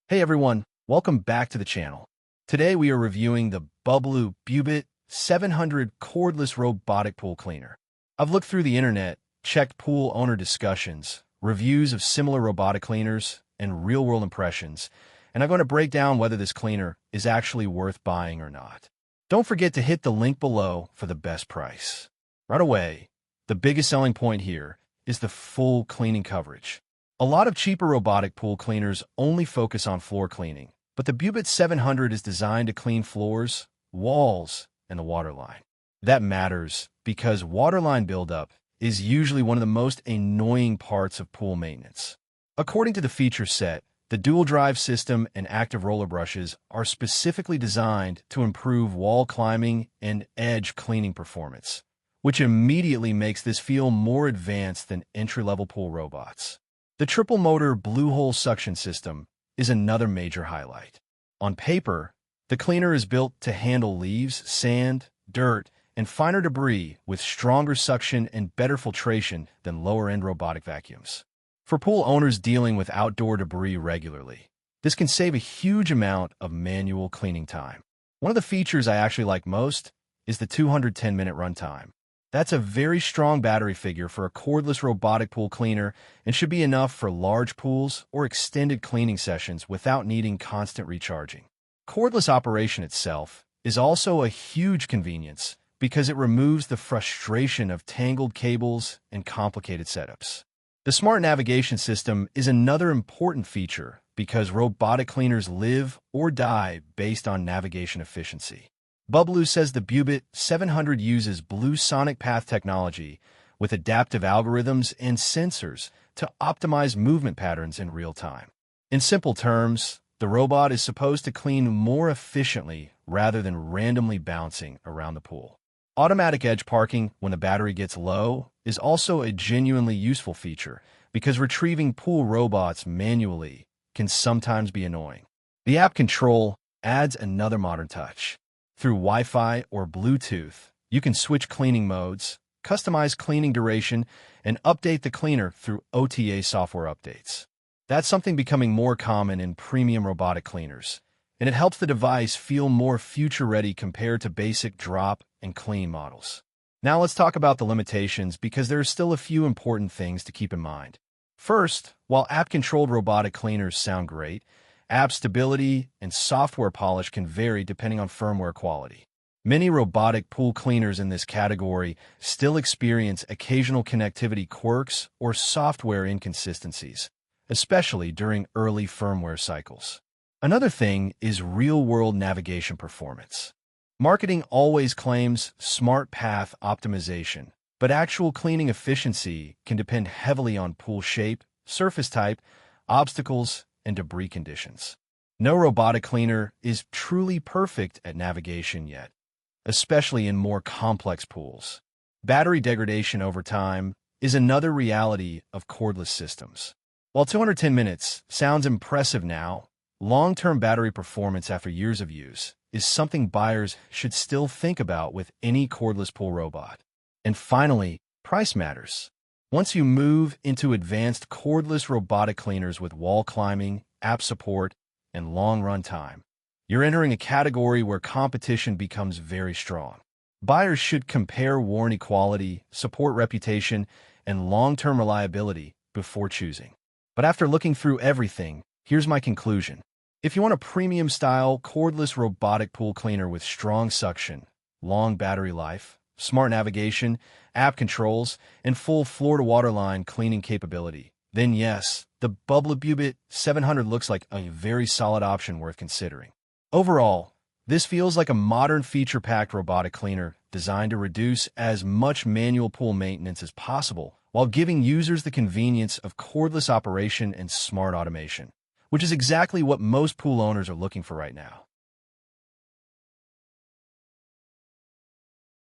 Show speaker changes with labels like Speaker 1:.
Speaker 1: Hey everyone, welcome back to the channel. Today we are reviewing the BUBLUE Bubot 700 Cordless Robotic Pool Cleaner. I've looked through the internet, checked pool owner discussions, reviews of similar robotic cleaners, and real-world impressions, and I'm going to break down whether this cleaner is actually worth buying or not. Don't forget to hit the link below for the best price. Right away, the biggest selling point here is the full cleaning coverage. A lot of cheaper robotic pool cleaners only focus on floor cleaning, but the Bubot 700 is designed to clean floors, walls, and the waterline. That matters because waterline buildup is usually one of the most annoying parts of pool maintenance. According to the feature set, the dual drive system and active roller brushes are specifically designed to improve wall climbing and edge cleaning performance, which immediately makes this feel more advanced than entry-level pool robots. The triple-motor Bluehole suction system is another major highlight. On paper, the cleaner is built to handle leaves, sand, dirt, and finer debris with stronger suction and better filtration than lower-end robotic vacuums. For pool owners dealing with outdoor debris regularly, this can save a huge amount of manual cleaning time. One of the features I actually like most is the 210-minute runtime. That's a very strong battery figure for a cordless robotic pool cleaner and should be enough for large pools or extended cleaning sessions without needing constant recharging. Cordless operation itself is also a huge convenience because it removes the frustration of tangled cables and complicated setups. The smart navigation system is another important feature because robotic cleaners live or die based on navigation efficiency. BUBLUE says the Bubot 700 uses Blue Sonic Path technology with adaptive algorithms and sensors to optimize movement patterns in real time. In simple terms, the robot is supposed to clean more efficiently rather than randomly bouncing around the pool. Automatic edge parking when the battery gets low is also a genuinely useful feature because retrieving pool robots manually can sometimes be annoying. The app control adds another modern touch. Through Wi-Fi or Bluetooth, you can switch cleaning modes, customize cleaning duration, and update the cleaner through OTA software updates. That's something becoming more common in premium robotic cleaners, and it helps the device feel more future-ready compared to basic drop and clean models. Now let's talk about the limitations because there are still a few important things to keep in mind. First, while app-controlled robotic cleaners sound great, app stability and software polish can vary depending on firmware quality. Many robotic pool cleaners in this category still experience occasional connectivity quirks or software inconsistencies, especially during early firmware cycles. Another thing is real-world navigation performance. Marketing always claims smart path optimization, but actual cleaning efficiency can depend heavily on pool shape, surface type, obstacles, and debris conditions. No robotic cleaner is truly perfect at navigation yet, especially in more complex pools. Battery degradation over time is another reality of cordless systems. While 210 minutes sounds impressive now, long-term battery performance after years of use is something buyers should still think about with any cordless pool robot. And finally, price matters. Once you move into advanced cordless robotic cleaners with wall climbing, app support, and long run time, you're entering a category where competition becomes very strong. Buyers should compare warranty quality, support reputation, and long-term reliability before choosing. But after looking through everything, here's my conclusion. If you want a premium-style cordless robotic pool cleaner with strong suction, long battery life, smart navigation, app controls, and full floor-to-waterline cleaning capability, then yes, the BUBLUE Bubot 700 looks like a very solid option worth considering. Overall, this feels like a modern feature-packed robotic cleaner designed to reduce as much manual pool maintenance as possible while giving users the convenience of cordless operation and smart automation, which is exactly what most pool owners are looking for right now.